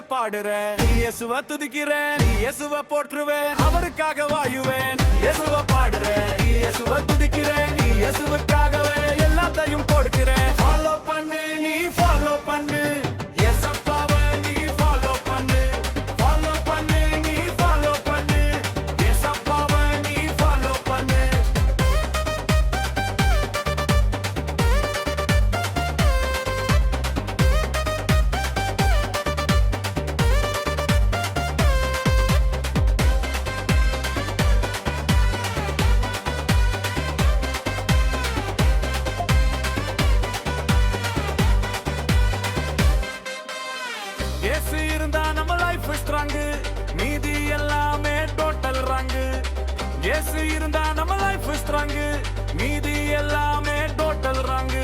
பாடுறேன் இயேசுவ துதிக்கிறேன் இயேசுவ போற்றுவேன் அவருக்காக வாயுவேன் இயேசுவ பாடுறேன் இயேசுவ துதிக்கிறேன் இயேசுவுக்காகவே எல்லாத்தையும் கொடுக்கிறேன் ஃபாலோ பண்ணு நீ ஃபாலோ பண்ணு இயேசப்பாவை நீ ஃபாலோ பண்ணு ஃபாலோ பண்ணு நீ ஃபாலோ பண்ணு இயேசப்பாவை நீ ஃபாலோ பண்ணு இயேசு இருந்தா நம்ம லைஃப் ஸ்ட்ராங் மீதி எல்லாமே டோட்டல் ராங் இயேசு இருந்தா நம்ம லைஃப் ஸ்ட்ராங் மீதி எல்லாமே டோட்டல் ராங்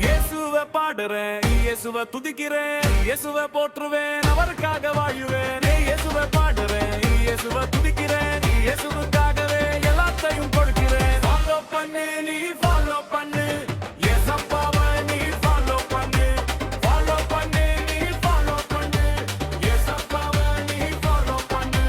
இயேசுவை பாடுறேன் இயேசுவை துதிக்கிறேன் இயேசுவை போற்றுவேன் அவருக்காக வாழுவேன் இயேசுவை பாடுறேன் இயேசுவை துதிக்கிறேன் இயேசுவுக்காகவே எல்லாத்தையும் கொடுக்கிறேன் ஃபாலோ பண்ணு நீ ஃபாலோ பண்ணு இயேசப்பாவை நீ ஃபாலோ பண்ணு ஃபாலோ பண்ணு நீ ஃபாலோ பண்ணு இயேசப்பாவை நீ ஃபாலோ பண்ணு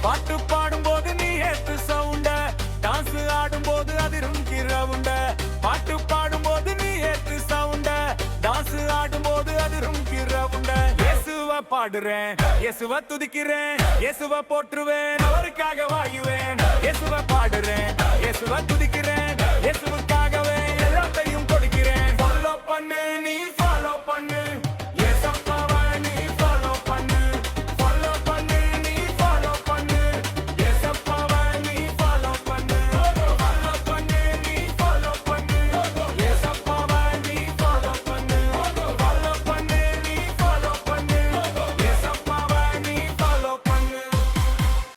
பாட்டு பாடும்போது நீ ஏத்து சவுண்ட டான்ஸ் ஆடும்போது அதிரும் கிரவுண்ட பாட்டு பாடும்போது நீ ஏத்து சவுண்ட டான்ஸ் ஆடும்போது அதிரும் கிரவுண்ட இயேசுவ பாடுறேன் இயேசுவ துதிக்கிறேன் இயேசுவ போற்றுவேன் அவருக்காக வாயுவேன் இயேசுவ பாடுறேன் இயேசுவ துதிக்கிறேன்